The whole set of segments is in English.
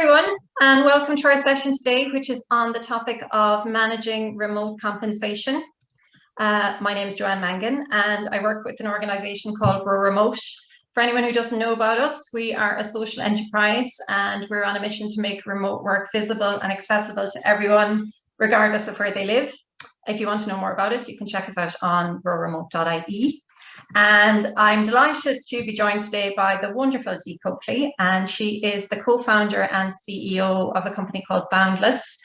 everyone, and welcome to our session today, which is on the topic of managing remote compensation. My name is Joanne Mangan, and I work with an organisation called Grow Remote. For anyone who doesn't know about us, we are a social enterprise, and we're on a mission to make remote work visible and accessible to everyone, regardless of where they live. If you want to know more about us, you can check us out on growremote.ie. And I'm delighted to be joined today by the wonderful Dee Coakley, and she is the co-founder and CEO of a company called Boundless.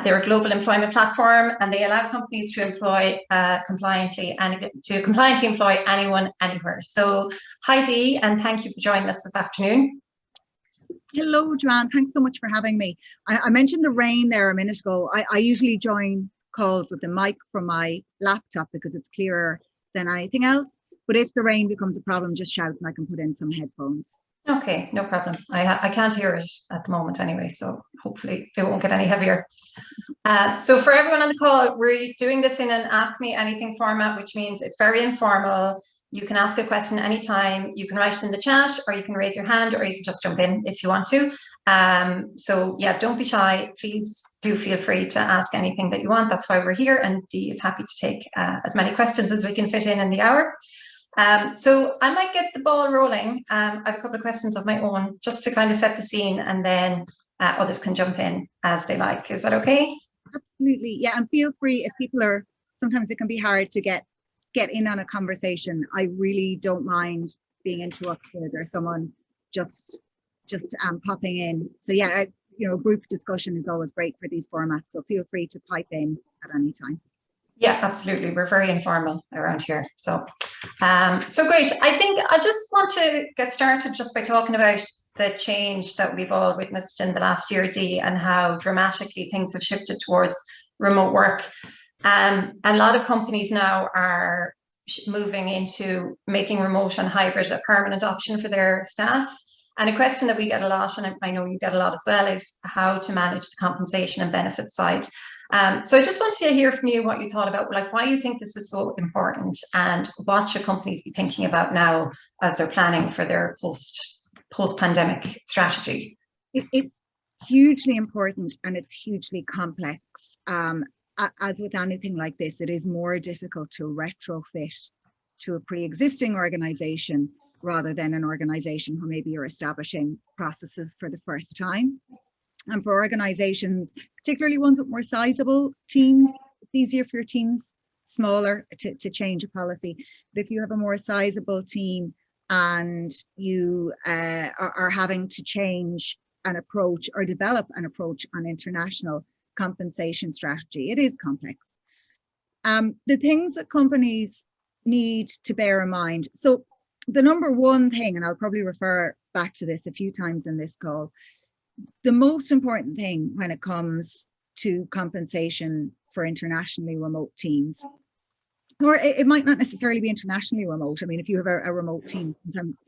They're a global employment platform, and they allow companies to employ compliantly employ anyone, anywhere. So, hi Dee, and thank you for joining us this afternoon. Hello, Joanne. Thanks so much for having me. I mentioned the rain there a minute ago. I usually join calls with the mic from my laptop because it's clearer than anything else. But if the rain becomes a problem, just shout and I can put in some headphones. Okay, no problem. I can't hear it at the moment anyway, so hopefully it won't get any heavier. So for everyone on the call, we're doing this in an Ask Me Anything format, which means it's very informal. You can ask a question anytime. You can write it in the chat, or you can raise your hand, or you can just jump in if you want to. So yeah, don't be shy. Please do feel free to ask anything that you want. That's why we're here, and Dee is happy to take as many questions as we can fit in the hour. So I might get the ball rolling. I have a couple of questions of my own just to kind of set the scene, and then others can jump in as they like. Is that okay? Absolutely. Yeah, and feel free if people are, sometimes it can be hard to get in on a conversation. I really don't mind being interrupted or someone just popping in. So yeah, group discussion is always great for these formats. So feel free to pipe in at any time. Yeah, absolutely. We're very informal around here. So great. I think I just want to get started just by talking about the change that we've all witnessed in the last year, Dee, and how dramatically things have shifted towards remote work. And a lot of companies now are moving into making remote and hybrid a permanent option for their staff. And a question that we get a lot, and I know you get a lot as well, is how to manage the compensation and benefit side. So I just wanted to hear from you what you thought about, like, why you think this is so important, and what should companies be thinking about now as they're planning for their post-pandemic strategy? It's hugely important, and it's hugely complex. As with anything like this, it is more difficult to retrofit to a pre-existing organization rather than an organization where maybe you're establishing processes for the first time. And for organizations, particularly ones with more sizable teams, it's easier for your teams smaller to change a policy. But if you have a more sizable team and you are having to change an approach or develop an approach on international compensation strategy, it is complex. The things that companies need to bear in mind. So the number one thing, and I'll probably refer back to this a few times in this call, the most important thing when it comes to compensation for internationally remote teams, or it might not necessarily be internationally remote. I mean, if you have a remote team, sometimes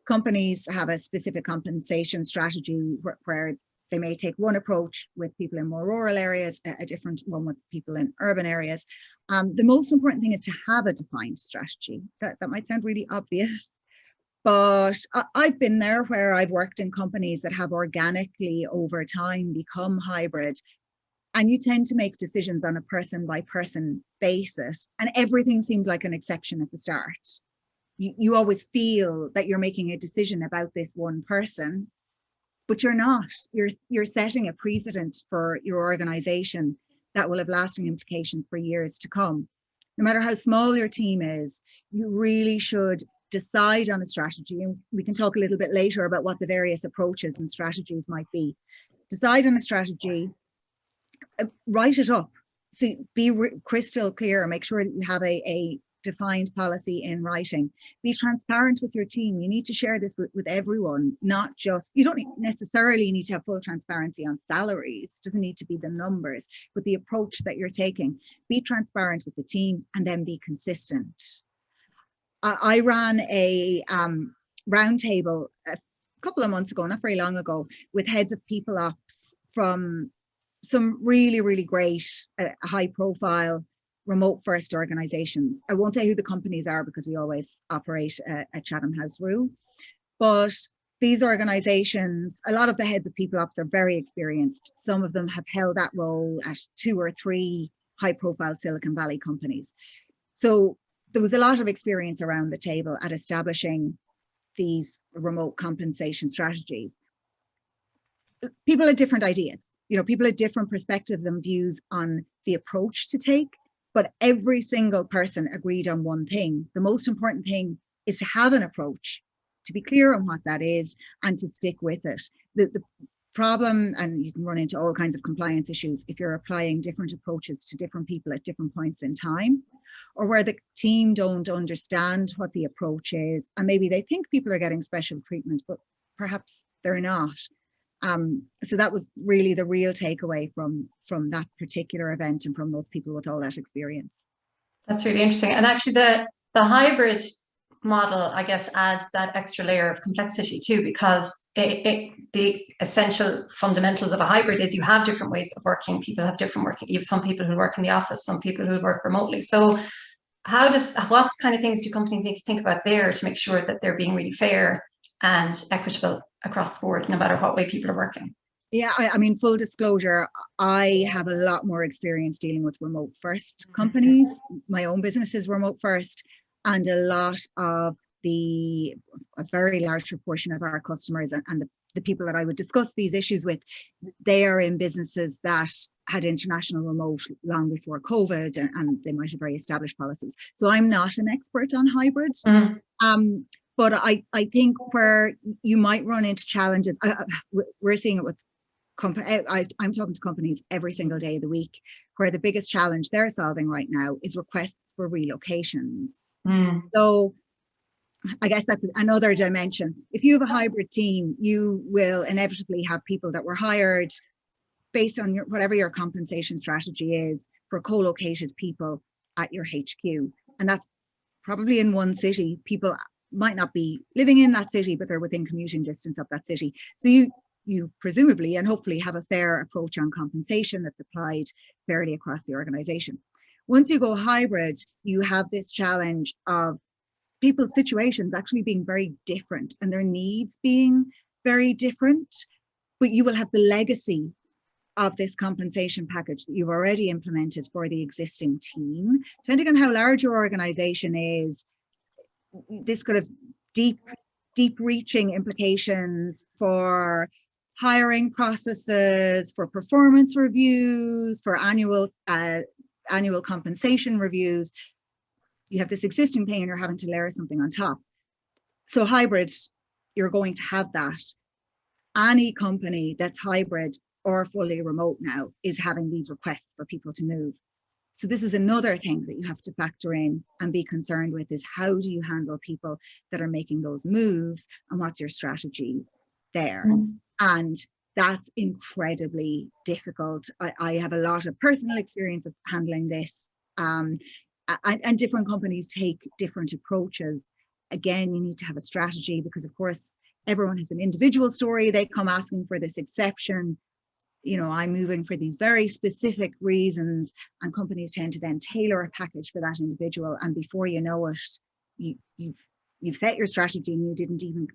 companies have a specific compensation strategy where they may take one approach with people in more rural areas, a different one with people in urban areas. The most important thing is to have a defined strategy. That might sound really obvious, but I've been there where I've worked in companies that have organically over time become hybrid, and you tend to make decisions on a person by person basis, and everything seems like an exception at the start. You always feel that you're making a decision about this one person, but you're not. You're setting a precedent for your organization that will have lasting implications for years to come. No matter how small your team is, you really should decide on a strategy, and we can talk a little bit later about what the various approaches and strategies might be. Decide on a strategy, write it up, so be crystal clear, make sure that you have a defined policy in writing. Be transparent with your team. You need to share this with everyone, not just, you don't necessarily need to have full transparency on salaries. It doesn't need to be the numbers, but the approach that you're taking. Be transparent with the team and then be consistent. I ran a roundtable a couple of months ago, not very long ago, with heads of people ops from some really, really great, high profile remote first organizations. I won't say who the companies are because we always operate a Chatham House rule, but these organizations, a lot of the heads of people ops are very experienced. Some of them have held that role at 2 or 3 high profile Silicon Valley companies. So there was a lot of experience around the table at establishing these remote compensation strategies. People had different ideas, people had different perspectives and views on the approach to take, but every single person agreed on one thing. The most important thing is to have an approach, to be clear on what that is, and to stick with it. The problem, and you can run into all kinds of compliance issues if you're applying different approaches to different people at different points in time, or where the team don't understand what the approach is, and maybe they think people are getting special treatment, but perhaps they're not. So that was really the real takeaway from that particular event and from those people with all that experience. That's really interesting. And actually the hybrid model, I guess, adds that extra layer of complexity too, because the essential fundamentals of a hybrid is you have different ways of working. People have different working. You have some people who work in the office, some people who work remotely. So what kind of things do companies need to think about there to make sure that they're being really fair and equitable across the board, no matter what way people are working? Yeah, I mean, full disclosure, I have a lot more experience dealing with remote first companies. My own business is remote first, and a lot of a very large proportion of our customers and the people that I would discuss these issues with, they are in businesses that had international remote long before COVID, and they might have very established policies. So I'm not an expert on hybrid. But I think where you might run into challenges, we're seeing it with I'm talking to companies every single day of the week, where the biggest challenge they're solving right now is requests for relocations. So I guess that's another dimension. If you have a hybrid team, you will inevitably have people that were hired based on whatever your compensation strategy is for co-located people at your HQ. And that's probably in one city. People might not be living in that city, but they're within commuting distance of that city. So you presumably and hopefully have a fair approach on compensation that's applied fairly across the organization. Once you go hybrid, you have this challenge of people's situations actually being very different and their needs being very different, but you will have the legacy of this compensation package that you've already implemented for the existing team. Depending on how large your organization is, this could have deep reaching implications for hiring processes, for performance reviews, for annual compensation reviews. You have this existing thing and you're having to layer something on top. So hybrid, you're going to have that. Any company that's hybrid or fully remote now is having these requests for people to move. So this is another thing that you have to factor in and be concerned with, is how do you handle people that are making those moves, and what's your strategy there? And that's incredibly difficult. I have a lot of personal experience of handling this, and different companies take different approaches. Again, you need to have a strategy, because of course everyone has an individual story. They come asking for this exception. I'm moving for these very specific reasons, and companies tend to then tailor a package for that individual. And before you know it, you've set your strategy and you didn't even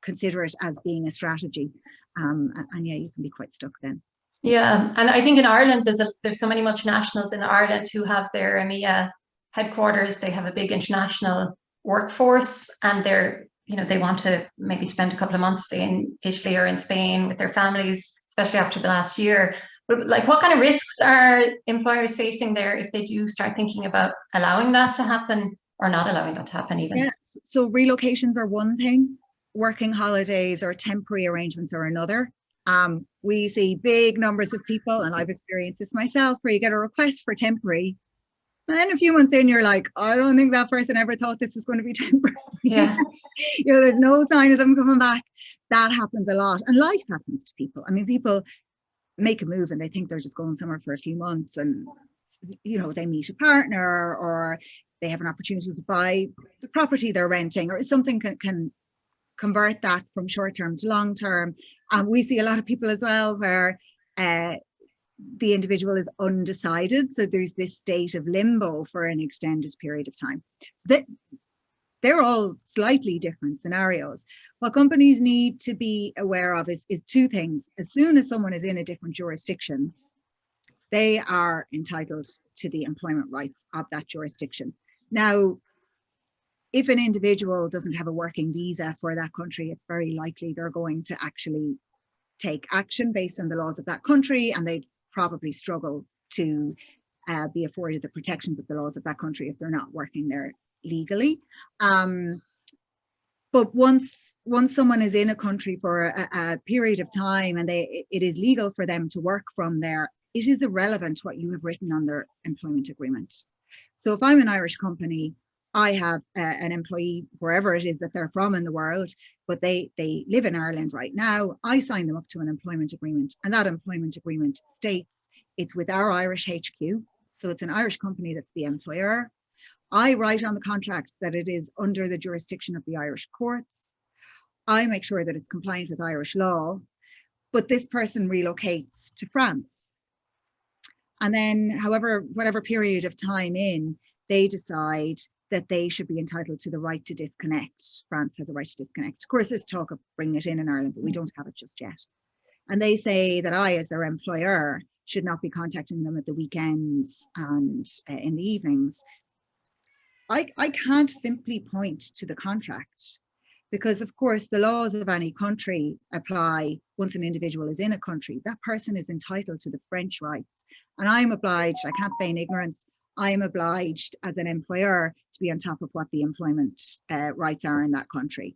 consider it as being a strategy. And yeah, you can be quite stuck then. Yeah, and I think in Ireland, there's so many multinationals in Ireland who have their EMEA headquarters. They have a big international workforce, and they want to maybe spend a couple of months in Italy or in Spain with their families, especially after the last year. But what kind of risks are employers facing there if they do start thinking about allowing that to happen or not allowing that to happen even? Yes, so relocations are one thing. Working holidays or temporary arrangements are another. We see big numbers of people, and I've experienced this myself, where you get a request for temporary, and then a few months in, you're like, I don't think that person ever thought this was going to be temporary. Yeah. There's no sign of them coming back. That happens a lot, and life happens to people. I mean, people make a move and they think they're just going somewhere for a few months, and they meet a partner, or they have an opportunity to buy the property they're renting, or something can convert that from short term to long term. We see a lot of people as well where the individual is undecided, so there's this state of limbo for an extended period of time. So they're all slightly different scenarios. What companies need to be aware of is two things. As soon as someone is in a different jurisdiction, they are entitled to the employment rights of that jurisdiction. Now, if an individual doesn't have a working visa for that country, it's very likely they're going to actually take action based on the laws of that country, and they'd probably struggle to be afforded the protections of the laws of that country if they're not working there legally. But once someone is in a country for a period of time and it is legal for them to work from there, it is irrelevant what you have written on their employment agreement. So if I'm an Irish company, I have an employee wherever it is that they're from in the world, but they live in Ireland right now. I sign them up to an employment agreement, and that employment agreement states it's with our Irish HQ. So it's an Irish company that's the employer. I write on the contract that it is under the jurisdiction of the Irish courts. I make sure that it's compliant with Irish law, but this person relocates to France. And then whatever period of time in, they decide that they should be entitled to the right to disconnect. France has a right to disconnect. Of course, there's talk of bringing it in Ireland, but we don't have it just yet. And they say that I, as their employer, should not be contacting them at the weekends and in the evenings. I can't simply point to the contract, because of course the laws of any country apply once an individual is in a country. That person is entitled to the French rights. And I'm obliged, I can't feign ignorance, I'm obliged as an employer to be on top of what the employment rights are in that country.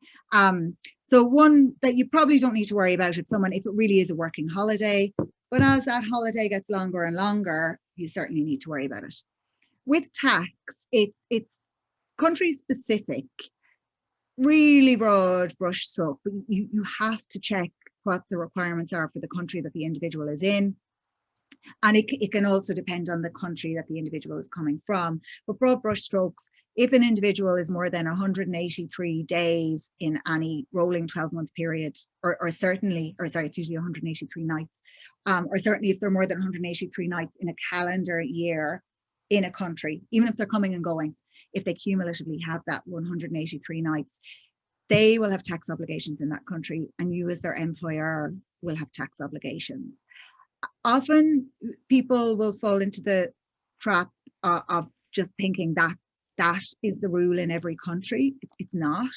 So one that you probably don't need to worry about if it really is a working holiday, but as that holiday gets longer and longer, you certainly need to worry about it. With tax, it's country specific, really broad brush stroke, but you have to check what the requirements are for the country that the individual is in. And it can also depend on the country that the individual is coming from. But broad brush strokes, if an individual is more than 183 days in any rolling 12-month period, it's usually 183 nights, or certainly if they're more than 183 nights in a calendar year in a country, even if they're coming and going, if they cumulatively have that 183 nights, they will have tax obligations in that country, and you as their employer will have tax obligations. Often people will fall into the trap of just thinking that that is the rule in every country. It's not.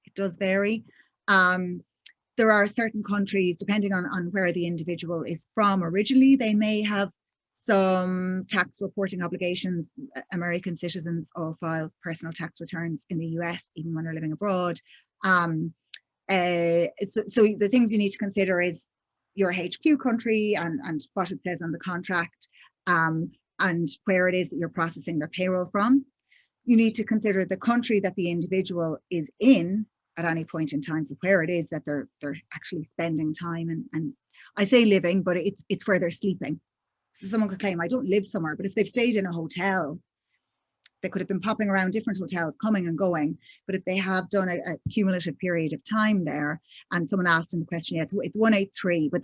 It does vary. There are certain countries, depending on where the individual is from originally, they may have some tax reporting obligations. American citizens all file personal tax returns in the US, even when they're living abroad. So the things you need to consider is your HQ country and what it says on the contract, and where it is that you're processing their payroll from. You need to consider the country that the individual is in at any point in time, so where it is that they're actually spending time, and I say living, but it's where they're sleeping. So someone could claim, I don't live somewhere, but if they've stayed in a hotel, they could have been popping around different hotels, coming and going. But if they have done a cumulative period of time there, and someone asked in the question, yeah, it's 183, but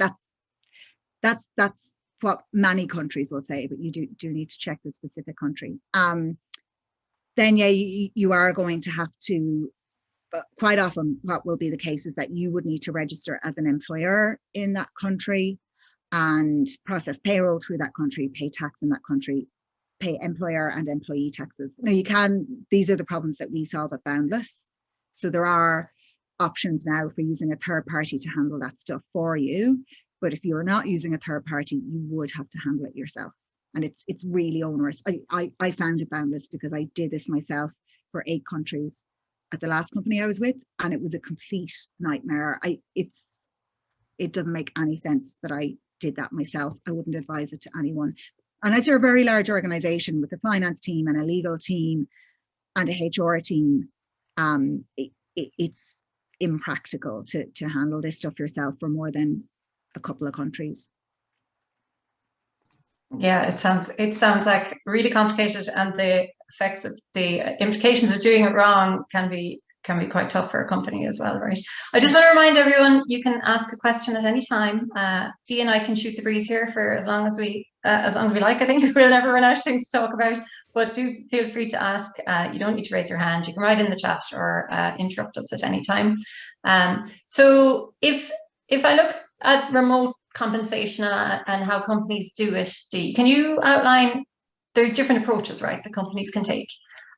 that's what many countries will say, but you do need to check the specific country. Then yeah, you are going to have to, quite often what will be the case is that you would need to register as an employer in that country and process payroll through that country, pay tax in that country, pay employer and employee taxes. Now these are the problems that we solve at Boundless. So there are options now for using a third party to handle that stuff for you. But if you're not using a third party, you would have to handle it yourself. And it's really onerous. I founded Boundless because I did this myself for 8 countries at the last company I was with, and it was a complete nightmare. It doesn't make any sense that I did that myself. I wouldn't advise it to anyone. Unless you're a very large organization with a finance team and a legal team and a HR team, it's impractical to handle this stuff yourself for more than a couple of countries. Yeah, it sounds like really complicated, and the implications of doing it wrong can be can be quite tough for a company as well, right? I just want to remind everyone, you can ask a question at any time. Dee and I can shoot the breeze here for as long as we like. I think we'll never run out of things to talk about, but do feel free to ask. You don't need to raise your hand. You can write in the chat or interrupt us at any time. So if I look at remote compensation and how companies do it, Dee, can you outline, there's different approaches, right, that companies can take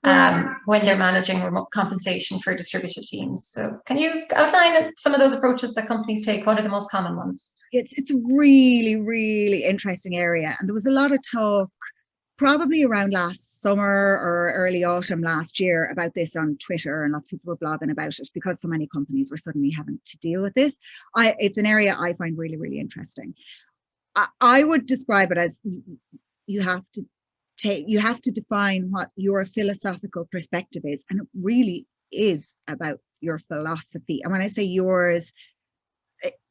when they're managing remote compensation for distributed teams. So can you outline some of those approaches that companies take? What are the most common ones? It's a really, really interesting area. And there was a lot of talk probably around last summer or early autumn last year about this on Twitter, and lots of people were blogging about it because so many companies were suddenly having to deal with this. It's an area I find really, really interesting. I would describe it as you have to define what your philosophical perspective is, and it really is about your philosophy. And when I say yours,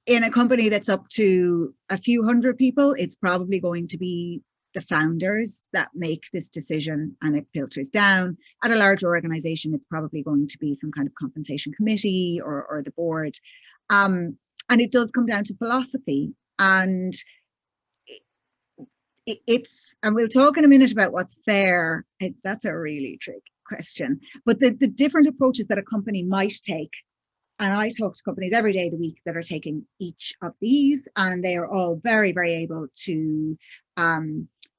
in a company that's up to a few hundred people, it's probably going to be the founders that make this decision and it filters down. At a larger organization, it's probably going to be some kind of compensation committee or the board. And it does come down to philosophy. And and we'll talk in a minute about what's fair. That's a really tricky question. But the different approaches that a company might take, and I talk to companies every day of the week that are taking each of these, and they are all very, very able to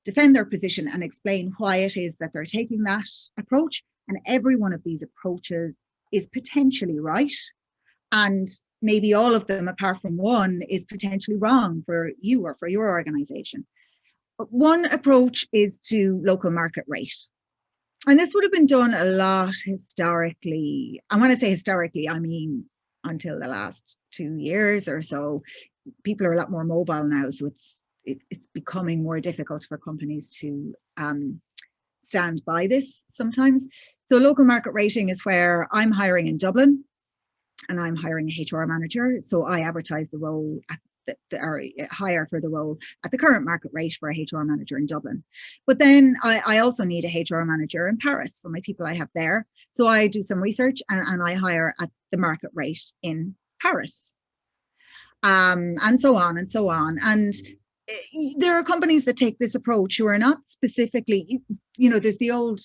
defend their position and explain why it is that they're taking that approach. And every one of these approaches is potentially right. And maybe all of them, apart from one, is potentially wrong for you or for your organization. But one approach is to local market rate. And this would have been done a lot historically. And when I say historically, I mean until the last 2 years or so. People are a lot more mobile now, so it's becoming more difficult for companies to stand by this sometimes. So local market rating is where I'm hiring in Dublin and I'm hiring a HR manager. So I advertise the role at or hire for the role at the current market rate for a HR manager in Dublin. But then I also need a HR manager in Paris for my people I have there. So I do some research and I hire at the market rate in Paris. And so on and so on. And there are companies that take this approach who are not specifically, there's the old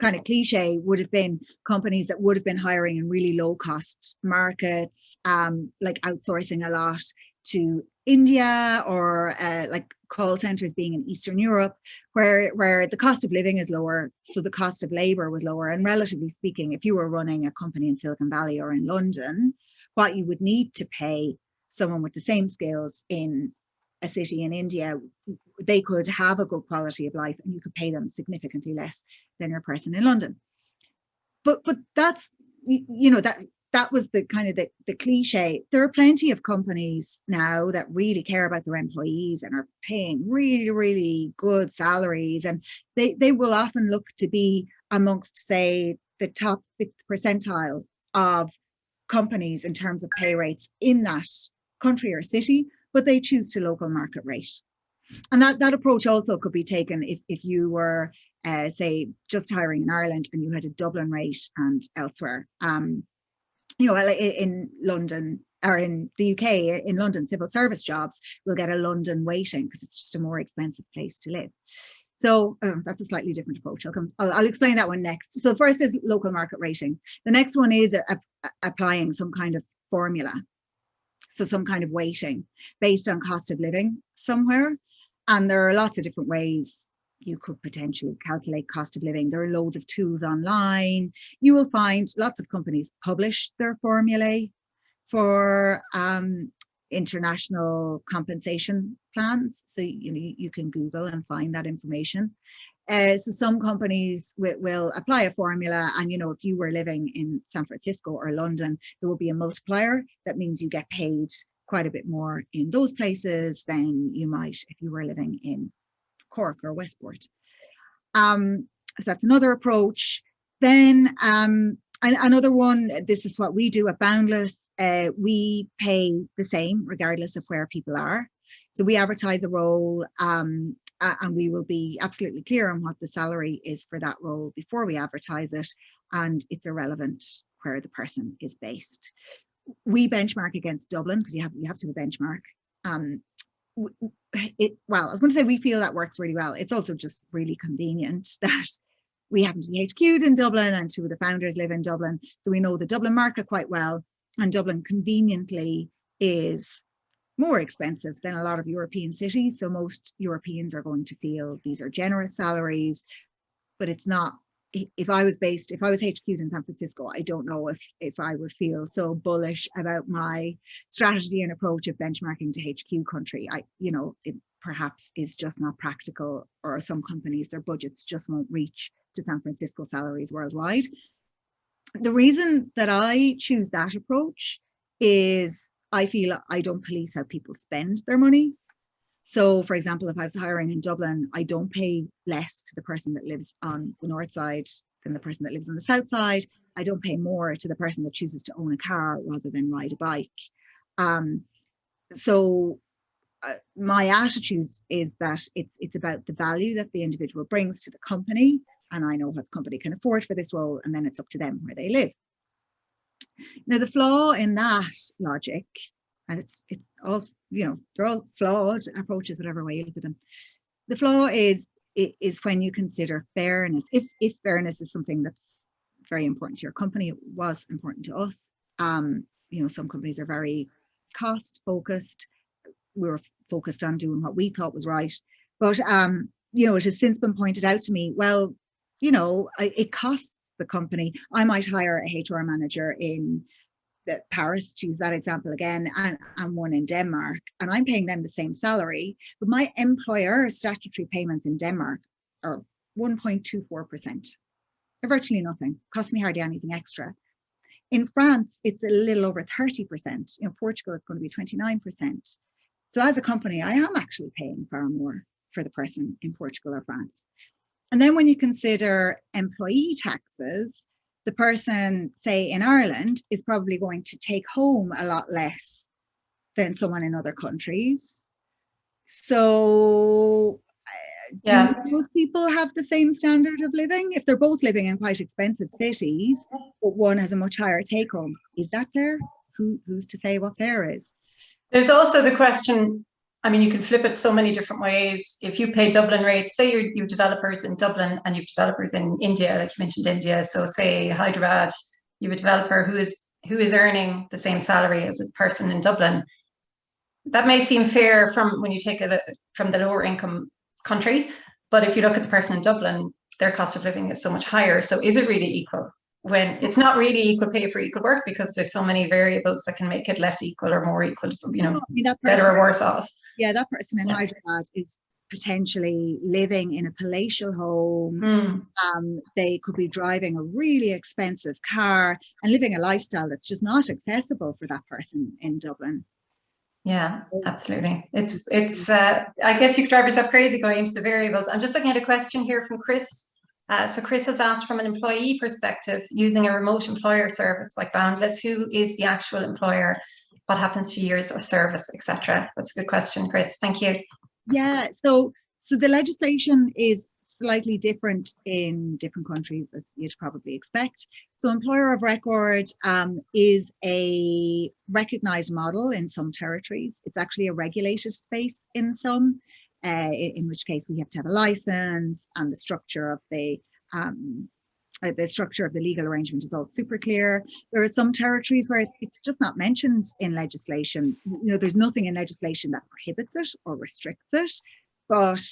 kind of cliche would have been companies that would have been hiring in really low cost markets, like outsourcing a lot to India or like call centers being in Eastern Europe, where the cost of living is lower, so the cost of labor was lower. And relatively speaking, if you were running a company in Silicon Valley or in London, what you would need to pay someone with the same skills in a city in India, they could have a good quality of life and you could pay them significantly less than your person in London. But that's, that was the kind of the cliche. There are plenty of companies now that really care about their employees and are paying really, really good salaries. And they will often look to be amongst, say, the top 5th percentile of companies in terms of pay rates in that country or city, but they choose to local market rate. And that approach also could be taken if you were, say, just hiring in Ireland and you had a Dublin rate and elsewhere. In London or in the UK, in London, civil service jobs will get a London weighting because it's just a more expensive place to live. So that's a slightly different approach. I'll explain that one next. So first is local market rating. The next one is applying some kind of formula. So some kind of weighting based on cost of living somewhere. And there are lots of different ways you could potentially calculate cost of living. There are loads of tools online. You will find lots of companies publish their formulae for international compensation plans. So you can Google and find that information. So some companies will apply a formula, and if you were living in San Francisco or London, there will be a multiplier. That means you get paid quite a bit more in those places than you might if you were living in Cork or Westport. So that's another approach. Then another one, this is what we do at Boundless. We pay the same regardless of where people are. So we advertise a role and we will be absolutely clear on what the salary is for that role before we advertise it, and it's irrelevant where the person is based. We benchmark against Dublin because you have to have a benchmark. Well, I was going to say we feel that works really well. It's also just really convenient that we happen to be HQ'd in Dublin and two of the founders live in Dublin. So we know the Dublin market quite well, and Dublin conveniently is more expensive than a lot of European cities. So most Europeans are going to feel these are generous salaries, but it's not. If I was HQ'd in San Francisco, I don't know if I would feel so bullish about my strategy and approach of benchmarking to HQ country. It perhaps is just not practical, or some companies, their budgets just won't reach to San Francisco salaries worldwide. The reason that I choose that approach is I feel I don't police how people spend their money. So, for example, if I was hiring in Dublin, I don't pay less to the person that lives on the north side than the person that lives on the south side. I don't pay more to the person that chooses to own a car rather than ride a bike. My attitude is that it's about the value that the individual brings to the company, and I know what the company can afford for this role, and then it's up to them where they live. Now, the flaw in that logic, and it's all, they're all flawed approaches, whatever way you look at them. The flaw is when you consider fairness. If fairness is something that's very important to your company, it was important to us. Some companies are very cost focused. We were focused on doing what we thought was right. But, it has since been pointed out to me, well, it costs the company. I might hire a HR manager in Paris, to use that example again, and one in Denmark, and I'm paying them the same salary, but my employer statutory payments in Denmark are 1.24%. They're virtually nothing, cost me hardly anything extra. In France, it's a little over 30%. Portugal, it's going to be 29%. So as a company, I am actually paying far more for the person in Portugal or France. And then when you consider employee taxes, the person, say, in Ireland is probably going to take home a lot less than someone in other countries. Do those people have the same standard of living? If they're both living in quite expensive cities, but one has a much higher take home, is that fair? Who's to say what fair is? There's also the question, you can flip it so many different ways. If you pay Dublin rates, say you have developers in Dublin and you have developers in India, like you mentioned India. So say Hyderabad, you have a developer who is earning the same salary as a person in Dublin. That may seem fair when you take it from the lower income country, but if you look at the person in Dublin, their cost of living is so much higher. So is it really equal? When it's not really equal pay for equal work, because there's so many variables that can make it less equal or more equal, better or worse off. Yeah, that person in Hyderabad is potentially living in a palatial home. They could be driving a really expensive car and living a lifestyle that's just not accessible for that person in Dublin. Yeah, absolutely. It's I guess you could drive yourself crazy going into the variables. I'm just looking at a question here from Chris. So Chris has asked, from an employee perspective, using a remote employer service like Boundless, who is the actual employer? What happens to years of service, etc.? That's a good question, Chris. Thank you. Yeah, so the legislation is slightly different in different countries, as you'd probably expect. So employer of record is a recognized model in some territories. It's actually a regulated space in some, in which case we have to have a license, and the structure of the legal arrangement is all super clear. There are some territories where it's just not mentioned in legislation. There's nothing in legislation that prohibits it or restricts it, but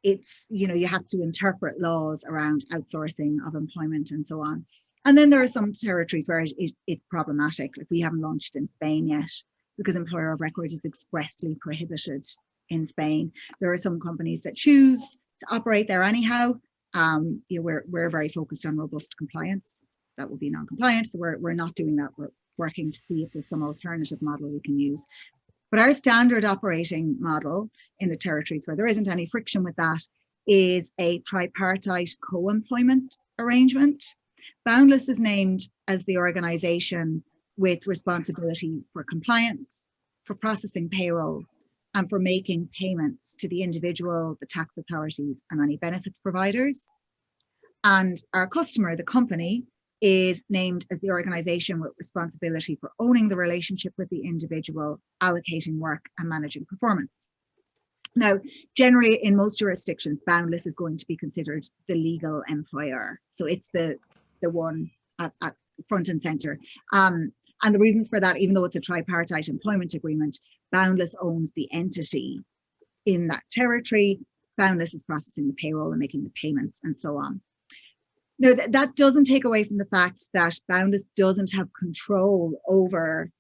it's you have to interpret laws around outsourcing of employment and so on. And then there are some territories where it's problematic. Like we haven't launched in Spain yet because employer of record is expressly prohibited in Spain. There are some companies that choose to operate there anyhow. We're very focused on robust compliance. That would be non-compliant, so we're not doing that. We're working to see if there's some alternative model we can use. But our standard operating model in the territories where there isn't any friction with that is a tripartite co-employment arrangement. Boundless is named as the organisation with responsibility for compliance, for processing payroll, and for making payments to the individual, the tax authorities, and any benefits providers. And our customer, the company, is named as the organization with responsibility for owning the relationship with the individual, allocating work, and managing performance. Now, generally in most jurisdictions, Boundless is going to be considered the legal employer. So it's the one at front and center. And the reasons for that, even though it's a tripartite employment agreement, Boundless owns the entity in that territory. Boundless is processing the payroll and making the payments and so on. Now, that doesn't take away from the fact that Boundless doesn't have control over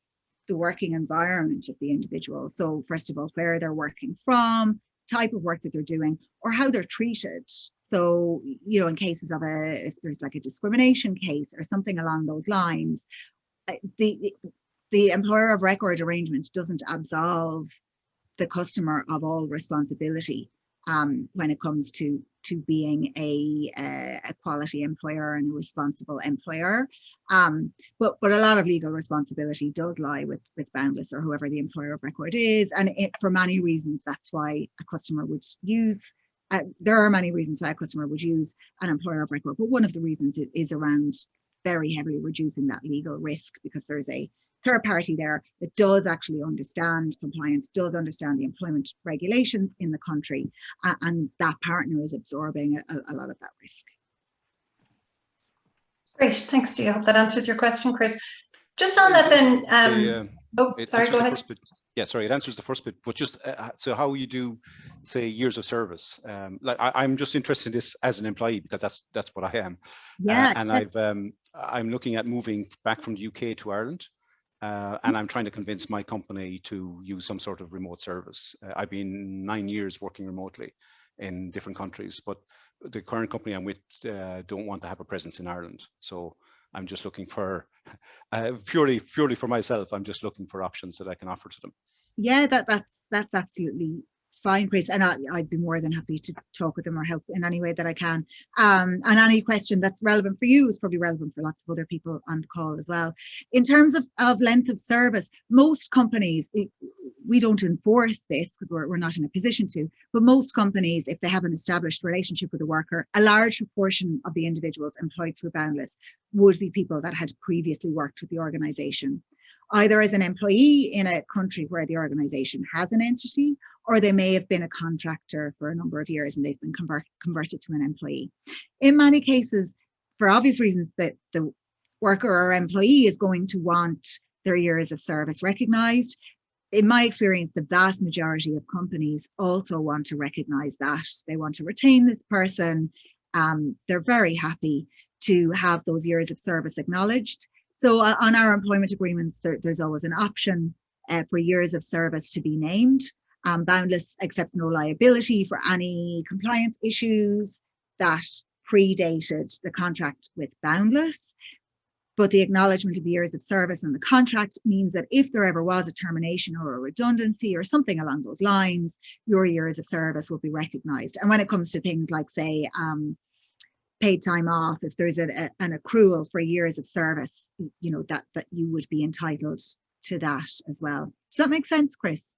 the working environment of the individual. So first of all, where they're working from, type of work that they're doing, or how they're treated. So, you know, in cases of if there's like a discrimination case or something along those lines, the employer of record arrangement doesn't absolve the customer of all responsibility when it comes to being a quality employer and a responsible employer. But a lot of legal responsibility does lie with Boundless or whoever the employer of record is. And for many reasons, that's why a customer would use, there are many reasons why a customer would use an employer of record. But one of the reasons is around very heavily reducing that legal risk, because there's a third party there that does actually understand compliance, does understand the employment regulations in the country, and that partner is absorbing a lot of that risk. Great, thanks, Dee. I hope that answers your question, Chris. Just on that then, sorry, go ahead. Yeah, sorry, it answers the first bit, but just so how you do, say, years of service. Like I'm just interested in this as an employee, because that's what I am. Yeah. And I'm looking at moving back from the UK to Ireland. And I'm trying to convince my company to use some sort of remote service. I've been 9 years working remotely in different countries, but the current company I'm with don't want to have a presence in Ireland. So I'm just looking for, purely for myself, I'm just looking for options that I can offer to them. Yeah, that's absolutely fine, Chris, and I'd be more than happy to talk with them or help in any way that I can. And any question that's relevant for you is probably relevant for lots of other people on the call as well. In terms of length of service, most companies, we don't enforce this because we're not in a position to, but most companies, if they have an established relationship with a worker, a large proportion of the individuals employed through Boundless would be people that had previously worked with the organization, either as an employee in a country where the organization has an entity, or they may have been a contractor for a number of years and they've been converted to an employee. In many cases, for obvious reasons, that the worker or employee is going to want their years of service recognized. In my experience, the vast majority of companies also want to recognize that. They want to retain this person. They're very happy to have those years of service acknowledged. So on our employment agreements, there's always an option for years of service to be named. Boundless accepts no liability for any compliance issues that predated the contract with Boundless. But the acknowledgement of the years of service in the contract means that if there ever was a termination or a redundancy or something along those lines, your years of service will be recognized. And when it comes to things like, say, paid time off, if there's an accrual for years of service, you know, that you would be entitled to that as well. Does that make sense, Chris?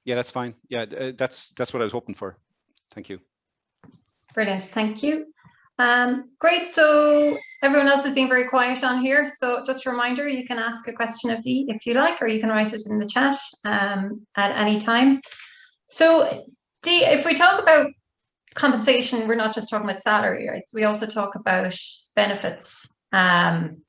Yeah, that's fine. Yeah, that's what I was hoping for. Thank you. Brilliant, thank you. Great, so everyone else has been very quiet on here. So just a reminder, you can ask a question of Dee if you like, or you can write it in the chat at any time. So Dee, if we talk about compensation, we're not just talking about salary, right? So we also talk about benefits and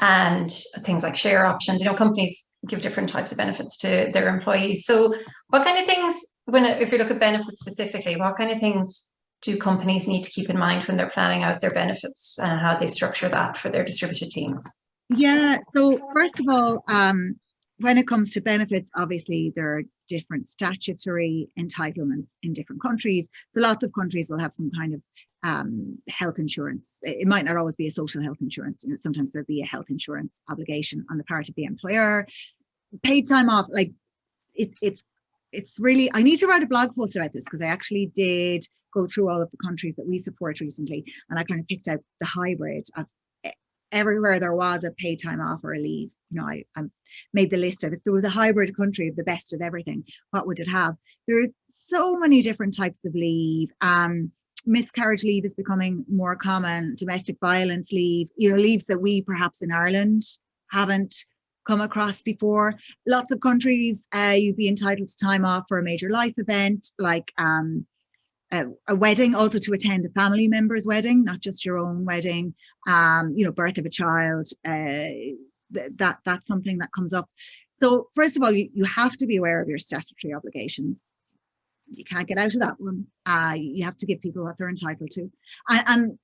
things like share options. You know, companies give different types of benefits to their employees. So what kind of things, if you look at benefits specifically, what kind of things do companies need to keep in mind when they're planning out their benefits and how they structure that for their distributed teams? Yeah, so first of all, when it comes to benefits, obviously there are different statutory entitlements in different countries. So lots of countries will have some kind of health insurance. It might not always be a social health insurance. You know, sometimes there'll be a health insurance obligation on the part of the employer. Paid time off, like it's really, I need to write a blog post about this because I actually did go through all of the countries that we support recently, and I kind of picked out the hybrid of everywhere there was a paid time off or a leave. You know, I made the list of, if there was a hybrid country of the best of everything, what would it have? There are so many different types of leave. Miscarriage leave is becoming more common, domestic violence leave, you know, leaves that we perhaps in Ireland haven't come across before. Lots of countries, you'd be entitled to time off for a major life event, like a wedding, also to attend a family member's wedding, not just your own wedding, you know, birth of a child, that's something that comes up. So first of all, you have to be aware of your statutory obligations. You can't get out of that one. You have to give people what they're entitled to. And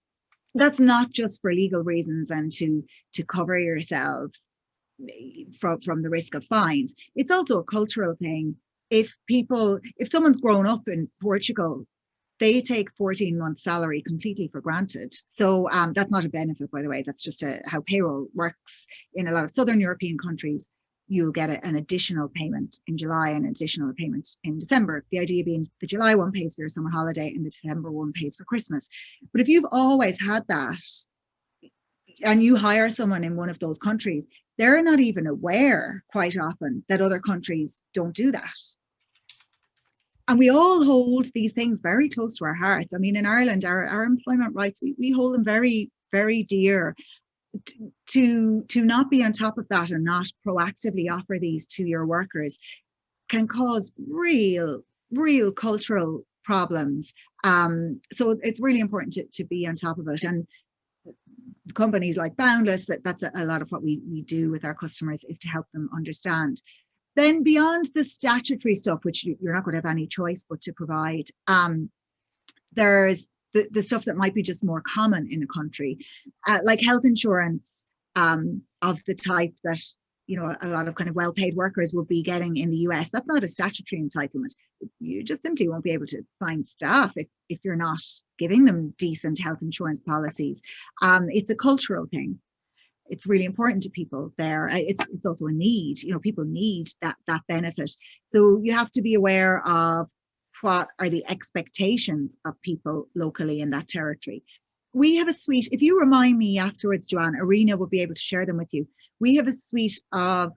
that's not just for legal reasons and to cover yourselves from the risk of fines. It's also a cultural thing. If someone's grown up in Portugal, they take 14-month salary completely for granted. So that's not a benefit, by the way. That's just how payroll works. In a lot of Southern European countries, you'll get an additional payment in July and an additional payment in December. The idea being the July one pays for your summer holiday and the December one pays for Christmas. But if you've always had that and you hire someone in one of those countries, they're not even aware quite often that other countries don't do that. And we all hold these things very close to our hearts. I mean, in Ireland, our employment rights, we hold them very, very dear. To not be on top of that and not proactively offer these to your workers can cause real cultural problems. So it's really important to be on top of it. And companies like Boundless, that's a lot of what we do with our customers, is to help them understand. Then beyond the statutory stuff, which you're not going to have any choice but to provide, there's the stuff that might be just more common in a country, like health insurance of the type that, you know, a lot of kind of well-paid workers will be getting in the US. That's not a statutory entitlement. You just simply won't be able to find staff if you're not giving them decent health insurance policies. It's a cultural thing. It's really important to people there. It's also a need. You know, people need that benefit. So you have to be aware of what are the expectations of people locally in that territory. We have a suite, if you remind me afterwards, Joanne, Arena will be able to share them with you. We have a suite of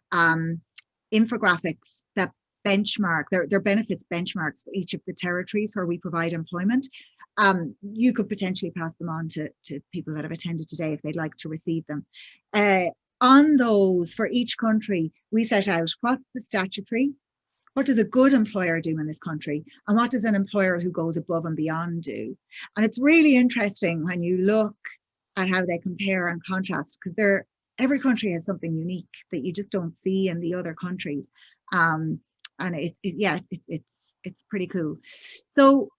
infographics that benchmark, their benefits benchmarks for each of the territories where we provide employment. You could potentially pass them on to people that have attended today if they'd like to receive them. On those, for each country, we set out what's the statutory, what does a good employer do in this country, and what does an employer who goes above and beyond do? And it's really interesting when you look at how they compare and contrast, because every country has something unique that you just don't see in the other countries. And it's pretty cool. So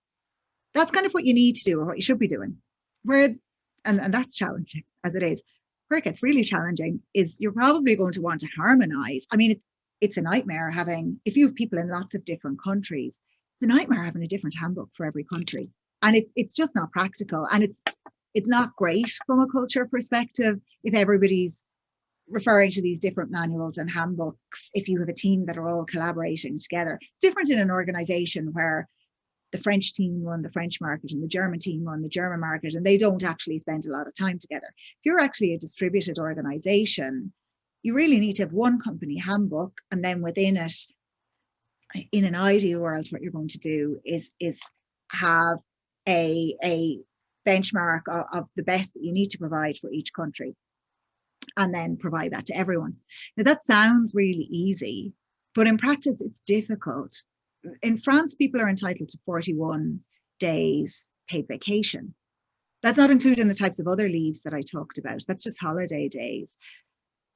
that's kind of what you need to do, or what you should be doing. And that's challenging as it is. Where it gets really challenging is you're probably going to want to harmonize. I mean, it's a nightmare if you have people in lots of different countries, it's a nightmare having a different handbook for every country. And it's just not practical. And it's not great from a culture perspective if everybody's referring to these different manuals and handbooks, if you have a team that are all collaborating together. It's different in an organization where the French team run the French market and the German team run the German market, and they don't actually spend a lot of time together. If you're actually a distributed organization, you really need to have one company handbook, and then within it, in an ideal world, what you're going to do is have a benchmark of the best that you need to provide for each country, and then provide that to everyone. Now that sounds really easy, but in practice it's difficult. In France, people are entitled to 41 days paid vacation. That's not including the types of other leaves that I talked about. That's just holiday days.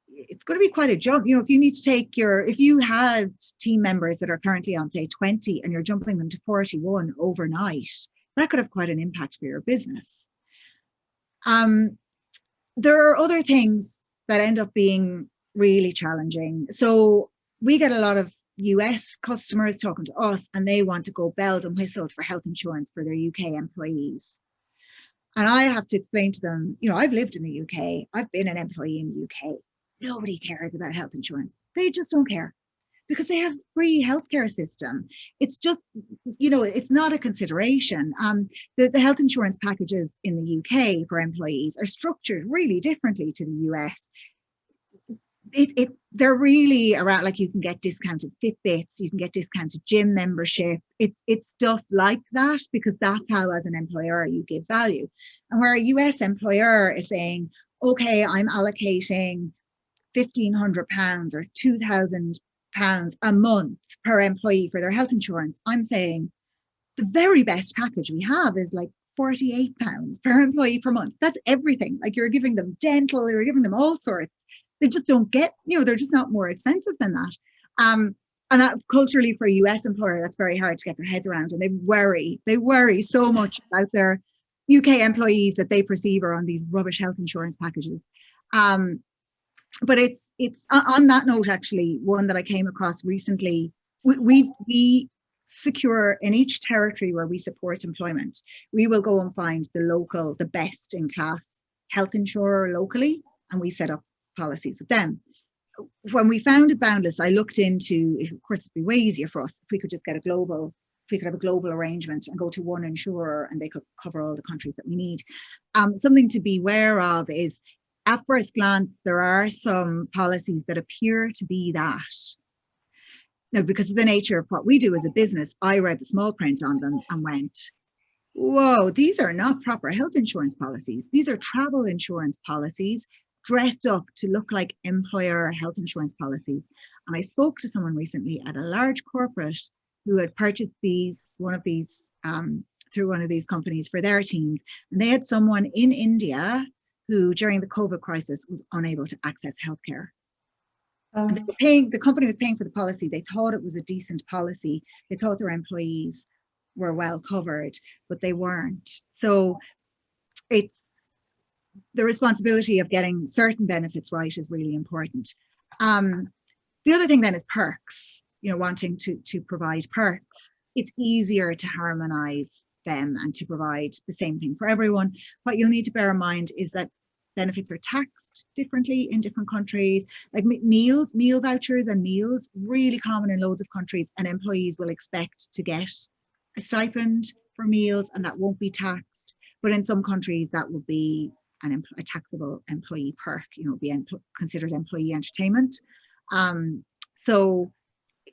It's going to be quite a jump. You know, if you need to take if you had team members that are currently on, say, 20 and you're jumping them to 41 overnight, that could have quite an impact for your business. There are other things that end up being really challenging. So we get a lot of US customers talking to us, and they want to go bells and whistles for health insurance for their UK employees. And I have to explain to them, you know, I've lived in the UK, I've been an employee in the UK. Nobody cares about health insurance. They just don't care. because they have free healthcare system. It's just, it's not a consideration. The health insurance packages in the UK for employees are structured really differently to the US. They're really around, like, you can get discounted Fitbits, you can get discounted gym membership. It's stuff like that, because that's how, as an employer, you give value. And where a US employer is saying, okay, I'm allocating £1,500 or £2,000 a month per employee for their health insurance, I'm saying the very best package we have is like £48 per employee per month. That's everything. Like, you're giving them dental, you're giving them all sorts. They just don't get, they're just not more expensive than that. And that, culturally, for a US employer, that's very hard to get their heads around. And they worry so much about their UK employees that they perceive are on these rubbish health insurance packages. But it's on that note, actually, one that I came across recently. We secure in each territory where we support employment, we will go and find the best in class health insurer locally, and we set up policies with them. When we founded Boundless, I looked into, of course, it'd be way easier for us if we could just get if we could have a global arrangement and go to one insurer and they could cover all the countries that we need. Something to be aware of is, at first glance, there are some policies that appear to be that. Now, because of the nature of what we do as a business, I read the small print on them and went, whoa, these are not proper health insurance policies. These are travel insurance policies dressed up to look like employer health insurance policies. And I spoke to someone recently at a large corporate who had purchased through one of these companies for their teams. And they had someone in India who, during the COVID crisis, was unable to access healthcare. The company was paying for the policy. They thought it was a decent policy. They thought their employees were well covered, but they weren't. So it's the responsibility of getting certain benefits right is really important. The other thing then is perks, wanting to provide perks. It's easier to harmonize them and to provide the same thing for everyone. What you'll need to bear in mind is that benefits are taxed differently in different countries. Like meal vouchers and meals, really common in loads of countries, and employees will expect to get a stipend for meals and that won't be taxed. But in some countries that would be a taxable employee perk, considered employee entertainment. So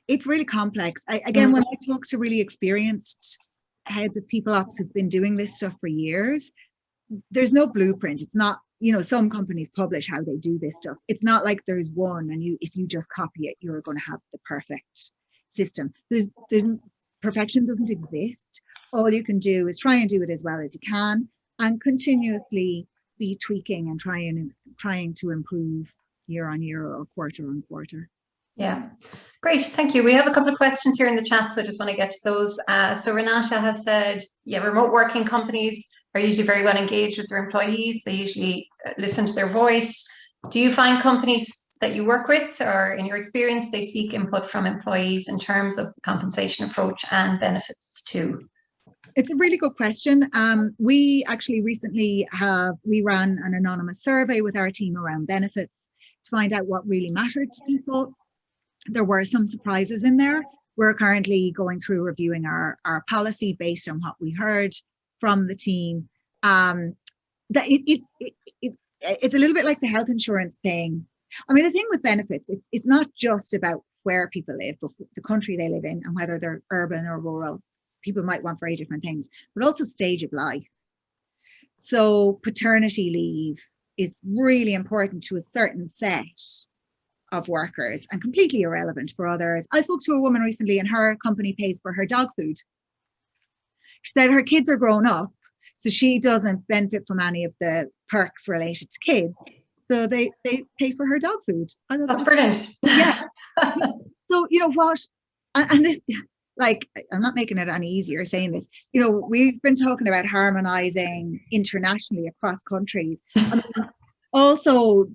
it's really complex. When I talk to really experienced heads of people ops who've been doing this stuff for years, there's no blueprint. It's not, some companies publish how they do this stuff. It's not like there's one and if you just copy it, you're going to have the perfect system. There's perfection doesn't exist. All you can do is try and do it as well as you can and continuously be tweaking and trying to improve year on year or quarter on quarter. Yeah, great, thank you. We have a couple of questions here in the chat, so I just want to get to those. So Renata has said, remote working companies are usually very well engaged with their employees. They usually listen to their voice. Do you find companies that you work with, or in your experience, they seek input from employees in terms of the compensation approach and benefits too? It's a really good question. We actually recently ran an anonymous survey with our team around benefits to find out what really mattered to people. There were some surprises in there. We're currently going through reviewing our policy based on what we heard from the team. That it's a little bit like the health insurance thing. I mean, the thing with benefits, it's not just about where people live, but the country they live in and whether they're urban or rural. People might want very different things, but also stage of life. So paternity leave is really important to a certain set of workers and completely irrelevant for others. I spoke to a woman recently and her company pays for her dog food. She said her kids are grown up, so she doesn't benefit from any of the perks related to kids. So they pay for her dog food. That's brilliant. Yeah. So you know what? And this, like, I'm not making it any easier saying this. We've been talking about harmonizing internationally across countries. I mean, also,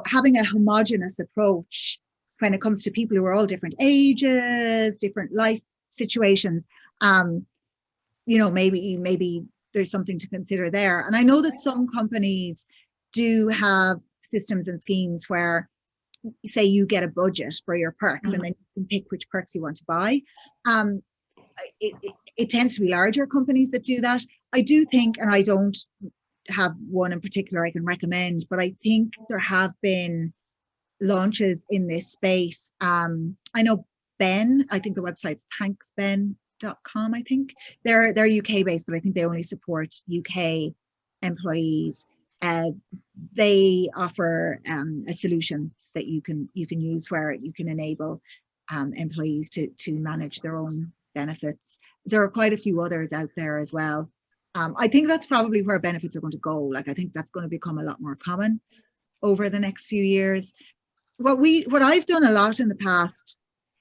having a homogenous approach when it comes to people who are all different ages, different life situations. Maybe there's something to consider there. And I know that some companies do have systems and schemes where say you get a budget for your perks, and then you can pick which perks you want to buy. It tends to be larger companies that do that. I do think, and I don't have one in particular I can recommend, but I think there have been launches in this space. I know Ben, I think the website's thanksben.com. I think they're UK based, but I think they only support UK employees. They offer a solution that you can use where you can enable employees to manage their own benefits. There are quite a few others out there as well. I think that's probably where benefits are going to go. Like, I think that's going to become a lot more common over the next few years. What I've done a lot in the past,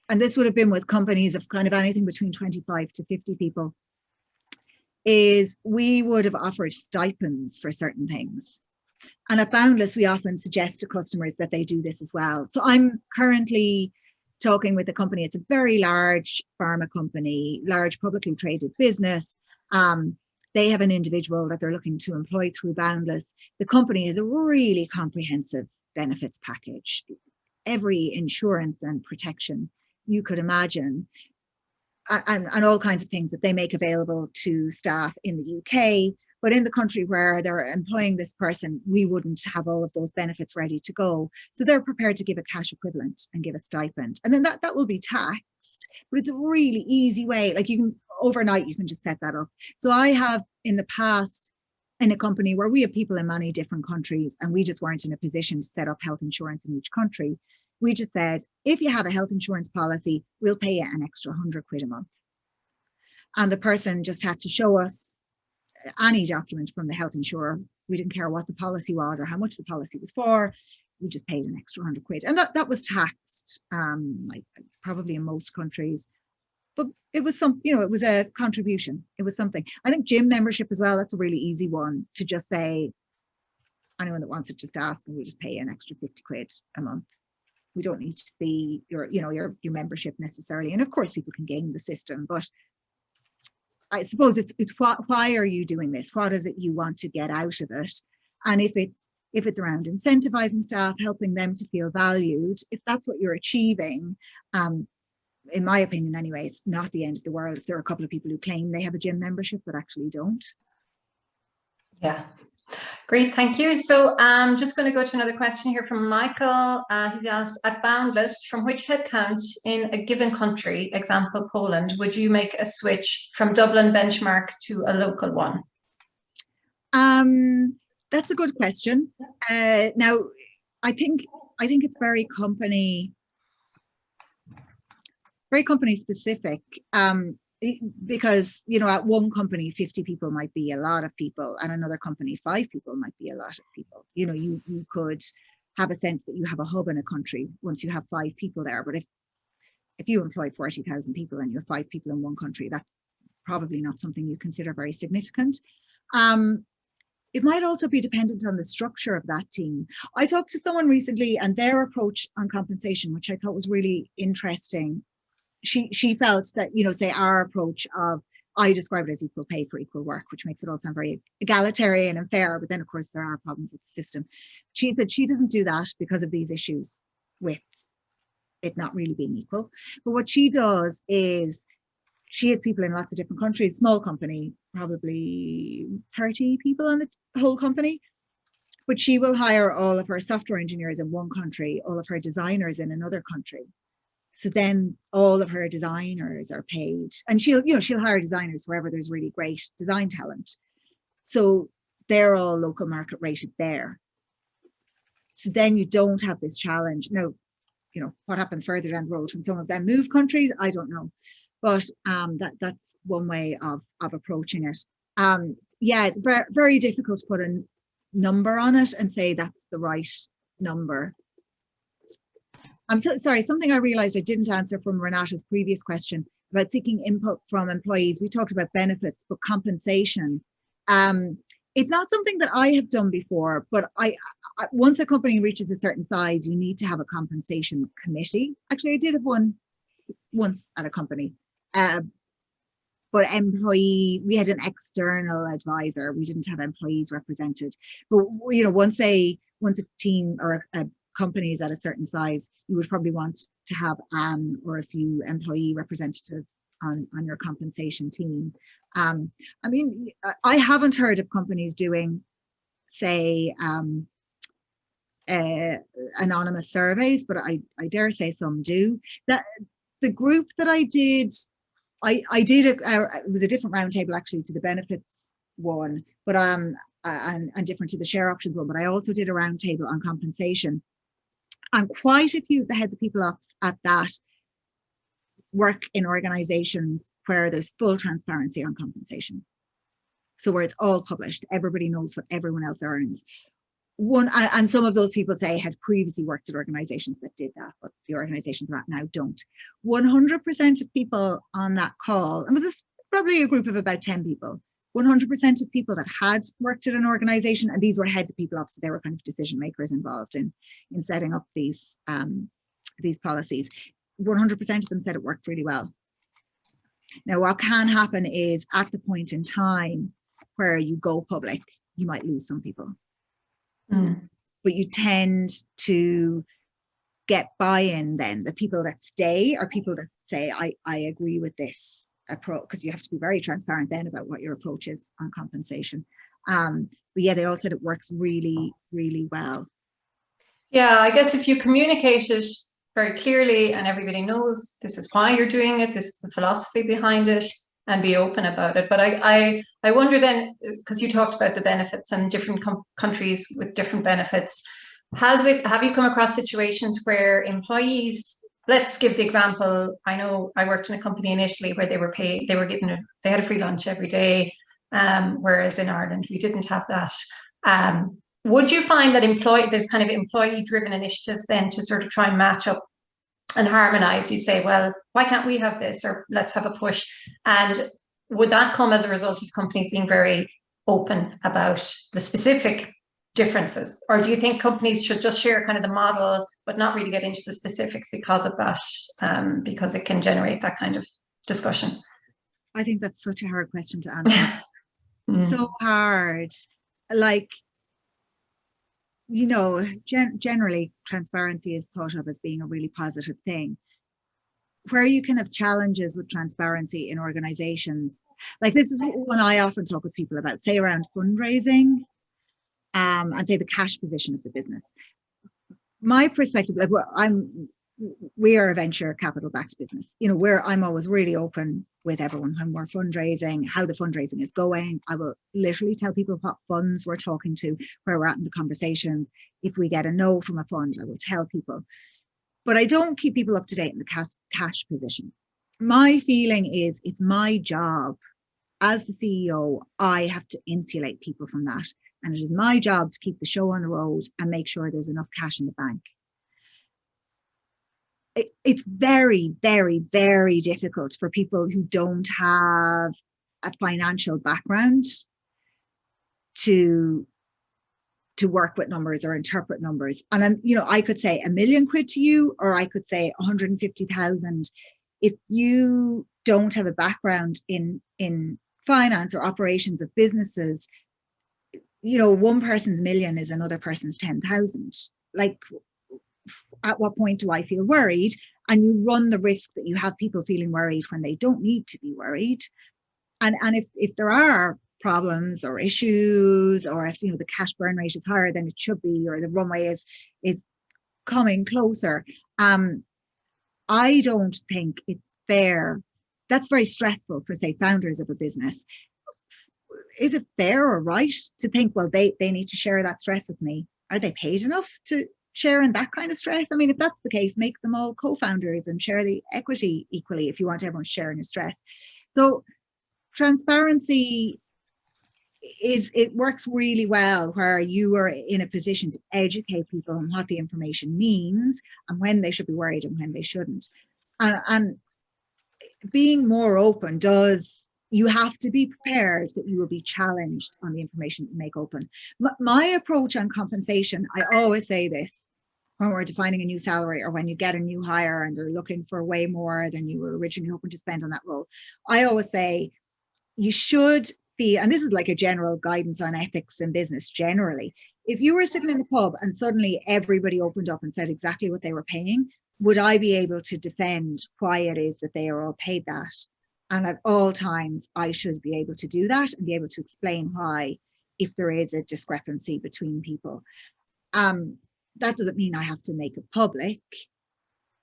and this would have been with companies of kind of anything between 25 to 50 people, is we would have offered stipends for certain things. And at Boundless, we often suggest to customers that they do this as well. So I'm currently talking with a company. It's a very large pharma company, large publicly traded business. They have an individual that they're looking to employ through Boundless. The company has a really comprehensive benefits package, every insurance and protection you could imagine, and all kinds of things that they make available to staff in the UK. But in the country where they're employing this person, we wouldn't have all of those benefits ready to go. So they're prepared to give a cash equivalent and give a stipend. And then that will be taxed, but it's a really easy way. Like, you can, overnight, you can just set that up. So I have in the past, in a company where we have people in many different countries and we just weren't in a position to set up health insurance in each country, we just said, if you have a health insurance policy, we'll pay you an extra 100 quid a month. And the person just had to show us any document from the health insurer. We didn't care what the policy was or how much the policy was for. We just paid an extra 100 quid. And that was taxed, like probably in most countries. But it was it was a contribution. It was something. I think gym membership as well, that's a really easy one to just say, anyone that wants it, just ask, and we just pay an extra 50 quid a month. We don't need to see your membership necessarily. And of course, people can game the system, but I suppose it's why are you doing this? What is it you want to get out of it? And if it's around incentivizing staff, helping them to feel valued, if that's what you're achieving, in my opinion anyway, it's not the end of the world if there are a couple of people who claim they have a gym membership but actually don't. Yeah, great, thank you. So I'm just going to go to another question here from Michael. He's asked, at Boundless, from which headcount in a given country, example Poland, would you make a switch from Dublin benchmark to a local one? That's a good question. Now, I think it's very company specific. Because, at one company, 50 people might be a lot of people, and another company, 5 people might be a lot of people. You could have a sense that you have a hub in a country once you have 5 people there. But if you employ 40,000 people and you're 5 people in one country, that's probably not something you consider very significant. It might also be dependent on the structure of that team. I talked to someone recently, and their approach on compensation, which I thought was really interesting. She felt that, say our approach of, I describe it as equal pay for equal work, which makes it all sound very egalitarian and fair, but then of course there are problems with the system. She said she doesn't do that because of these issues with it not really being equal. But what she does is, she has people in lots of different countries, small company, probably 30 people in the whole company, but she will hire all of her software engineers in one country, all of her designers in another country. So then all of her designers are paid, and she'll hire designers wherever there's really great design talent. So they're all local market rated there. So then you don't have this challenge. Now, what happens further down the road when some of them move countries, I don't know. But that's one way of approaching it. Yeah, it's very, very difficult to put a number on it and say that's the right number. I'm so sorry, something I realized I didn't answer from Renata's previous question about seeking input from employees. We talked about benefits, but compensation. It's not something that I have done before, but I once a company reaches a certain size, you need to have a compensation committee. Actually, I did have one once at a company. But employees, we had an external advisor. We didn't have employees represented. But once a team or a companies at a certain size, you would probably want to have an or a few employee representatives on your compensation team. I mean, I haven't heard of companies doing, say, anonymous surveys, but I dare say some do. That the group that I did it was a different roundtable actually to the benefits one, but and different to the share options one. But I also did a roundtable on compensation, and quite a few of the heads of people ops at that work in organizations where there's full transparency on compensation. So where it's all published, everybody knows what everyone else earns. And some of those people say had previously worked at organizations that did that, but the organizations they're at now don't. 100% of people on that call, and this probably a group of about 10 people, 100% of people that had worked at an organization, and these were heads of people ops, so they were kind of decision makers involved in setting up these policies. 100% of them said it worked really well. Now, what can happen is at the point in time where you go public, you might lose some people. But you tend to get buy-in then. The people that stay are people that say, I agree with this approach, because you have to be very transparent then about what your approach is on compensation. But yeah, they all said it works really, really well. Yeah, I guess if you communicate it very clearly and everybody knows this is why you're doing it, this is the philosophy behind it, and be open about it. But I wonder then, because you talked about the benefits and different countries with different benefits, have you come across situations where employees, let's give the example, I know I worked in a company in Italy where they had a free lunch every day, whereas in Ireland we didn't have that. Would you find that there's kind of employee-driven initiatives then to sort of try and match up and harmonize? You say, well, why can't we have this, or let's have a push? And would that come as a result of companies being very open about the specific differences? Or do you think companies should just share kind of the model, but not really get into the specifics because of that, because it can generate that kind of discussion? I think that's such a hard question to answer. So hard. Like, you know, generally transparency is thought of as being a really positive thing. Where you can have challenges with transparency in organizations, like this is one I often talk with people about, say around fundraising, and say the cash position of the business. My perspective, like we are a venture capital backed business, you know, where I'm always really open with everyone when we're fundraising, how the fundraising is going. I will literally tell people what funds we're talking to, where we're at in the conversations. If we get a no from a fund, I will tell people. But I don't keep people up to date in the cash position. My feeling is it's my job as the CEO, I have to insulate people from that. And it is my job to keep the show on the road and make sure there's enough cash in the bank. It's very, very, very difficult for people who don't have a financial background to work with numbers or interpret numbers. And I could say £1 million to you, or I could say 150,000. If you don't have a background in finance or operations of businesses, one person's million is another person's 10,000. Like, at what point do I feel worried? And you run the risk that you have people feeling worried when they don't need to be worried. And if there are problems or issues, or if the cash burn rate is higher than it should be, or the runway is coming closer, I don't think it's fair. That's very stressful for, say, founders of a business. Is it fair or right to think, well, they need to share that stress with me? Are they paid enough to share in that kind of stress? I mean, if that's the case, make them all co-founders and share the equity equally if you want everyone sharing your stress. So transparency it works really well where you are in a position to educate people on what the information means and when they should be worried and when they shouldn't. And being more open you have to be prepared that you will be challenged on the information that you make open. My approach on compensation, I always say this when we're defining a new salary, or when you get a new hire and they're looking for way more than you were originally hoping to spend on that role. I always say you should be, and this is like a general guidance on ethics in business generally, if you were sitting in the pub and suddenly everybody opened up and said exactly what they were paying, would I be able to defend why it is that they are all paid that? And at all times, I should be able to do that and be able to explain why, if there is a discrepancy between people. That doesn't mean I have to make it public,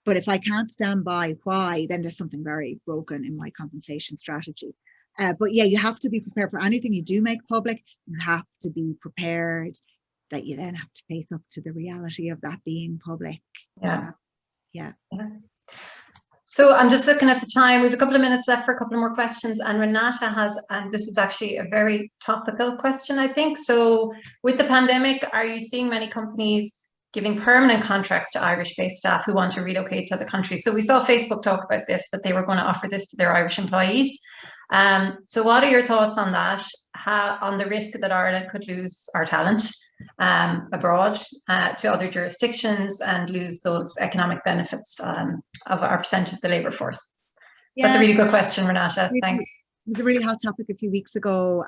but if I can't stand by why, then there's something very broken in my compensation strategy. But yeah, you have to be prepared for anything you do make public. You have to be prepared that you then have to face up to the reality of that being public. Yeah. Yeah. So I'm just looking at the time. We have a couple of minutes left for a couple of more questions. And Renata has, and this is actually a very topical question, I think. So with the pandemic, are you seeing many companies giving permanent contracts to Irish-based staff who want to relocate to other countries? So we saw Facebook talk about this, that they were going to offer this to their Irish employees. So what are your thoughts on that, on the risk that Ireland could lose our talent abroad to other jurisdictions and lose those economic benefits of our percent of the labour force? Yeah. That's a really good question, Renata. Thanks. It was a really hot topic a few weeks ago.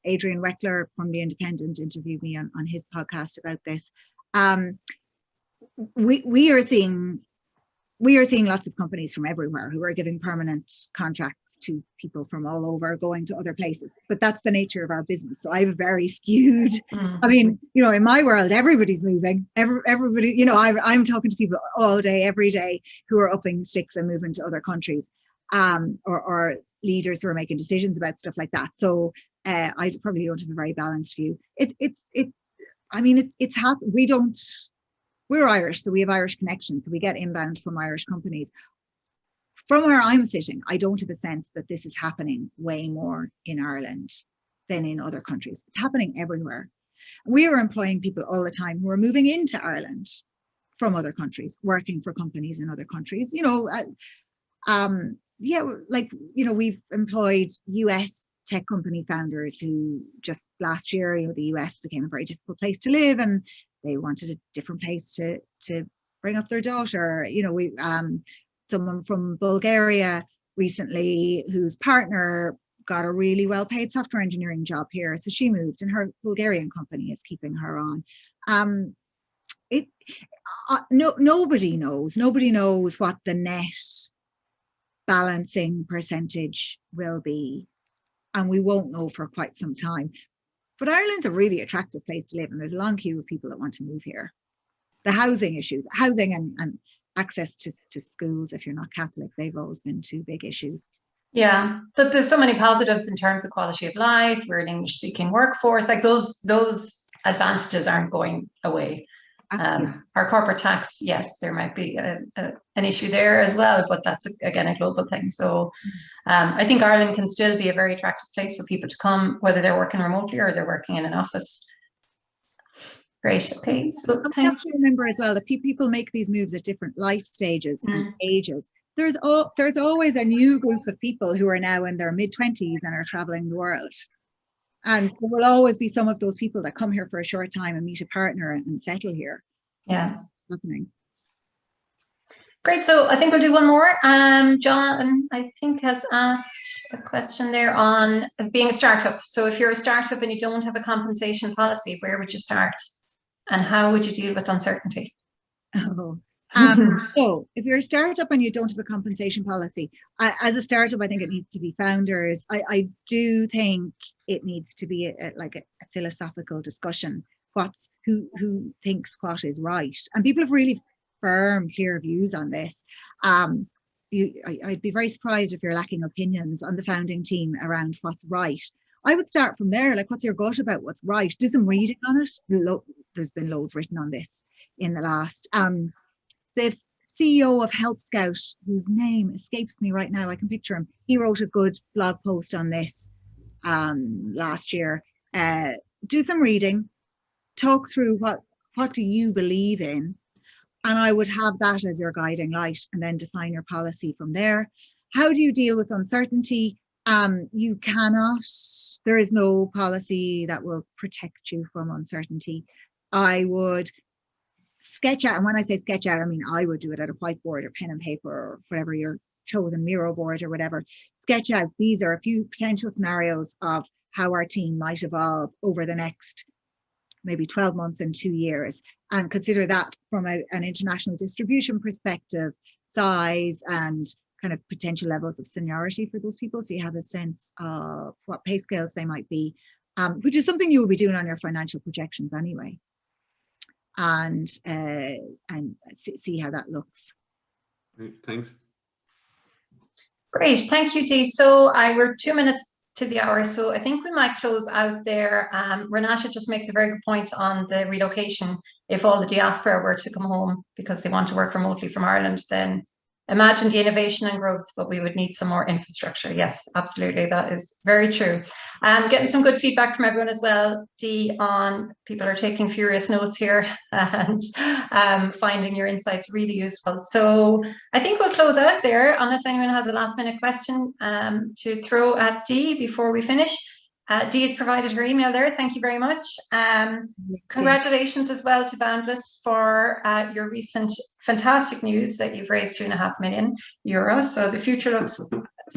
Adrian Weckler from The Independent interviewed me on his podcast about this. We are seeing lots of companies from everywhere who are giving permanent contracts to people from all over going to other places, but that's the nature of our business. So I have a very skewed, I mean, you know, in my world, everybody's moving, everybody, you know, I'm talking to people all day, every day who are upping sticks and moving to other countries, or leaders who are making decisions about stuff like that. So I probably don't have a very balanced view. It's happened. We're Irish, so we have Irish connections. So we get inbound from Irish companies. From where I'm sitting, I don't have a sense that this is happening way more in Ireland than in other countries. It's happening everywhere. We are employing people all the time who are moving into Ireland from other countries, working for companies in other countries. You know, we've employed US tech company founders who just last year, you know, the US became a very difficult place to live, and they wanted a different place to bring up their daughter. You know, we someone from Bulgaria recently whose partner got a really well-paid software engineering job here, so she moved, and her Bulgarian company is keeping her on. Nobody knows what the net balancing percentage will be, and we won't know for quite some time. But Ireland's a really attractive place to live, and there's a long queue of people that want to move here. The housing issue, housing and access to schools, if you're not Catholic, they've always been two big issues. Yeah, but there's so many positives in terms of quality of life. We're an English-speaking workforce. Like those advantages aren't going away. Our corporate tax, yes, there might be an issue there as well, but that's again a global thing. So I think Ireland can still be a very attractive place for people to come, whether they're working remotely or they're working in an office. Great. Okay. So we have to remember as well that people make these moves at different life stages and ages. There's always a new group of people who are now in their mid-20s and are traveling the world. And there will always be some of those people that come here for a short time and meet a partner and settle here. Yeah. Happening. Great. So I think we'll do one more. John, I think, has asked a question there on being a startup. So if you're a startup and you don't have a compensation policy, where would you start? And how would you deal with uncertainty? So if you're a startup and you don't have a compensation policy, as a startup, I think it needs to be founders. I do think it needs to be a philosophical discussion. Who thinks what is right? And people have really firm, clear views on this. I'd be very surprised if you're lacking opinions on the founding team around what's right. I would start from there. Like, what's your gut about what's right? Do some reading on it. There's been loads written on this in the last. The CEO of Help Scout, whose name escapes me right now, I can picture him. He wrote a good blog post on this last year. Do some reading, talk through what do you believe in, and I would have that as your guiding light, and then define your policy from there. How do you deal with uncertainty? You cannot, there is no policy that will protect you from uncertainty. I would sketch out, and when I say sketch out, I mean I would do it at a whiteboard or pen and paper or whatever your chosen Miro board or whatever. Sketch out, these are a few potential scenarios of how our team might evolve over the next maybe 12 months and 2 years, and consider that from an international distribution perspective, size and kind of potential levels of seniority for those people. So you have a sense of what pay scales they might be, which is something you will be doing on your financial projections anyway. And see how that looks. Great, thanks. Great, thank you, Dee. So we're 2 minutes to the hour, so I think we might close out there. Renata just makes a very good point on the relocation. If all the diaspora were to come home because they want to work remotely from Ireland, then imagine the innovation and growth, but we would need some more infrastructure. Yes, absolutely, that is very true. Getting some good feedback from everyone as well, Dee, on people are taking furious notes here and finding your insights really useful. So I think we'll close out there unless anyone has a last minute question to throw at Dee before we finish. Dee has provided her email there. Thank you very much. Congratulations as well to Boundless for your recent fantastic news that you've raised €2.5 million. So the future looks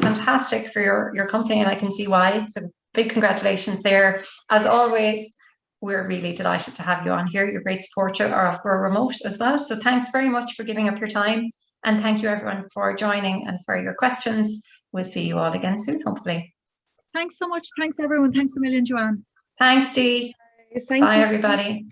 fantastic for your company, and I can see why. So big congratulations there. As always, we're really delighted to have you on here. You're a great supporter of Grow Remote as well. So thanks very much for giving up your time. And thank you everyone for joining and for your questions. We'll see you all again soon, hopefully. Thanks so much. Thanks, everyone. Thanks a million, Joanne. Thanks, Dee. Thank Bye, you. everybody.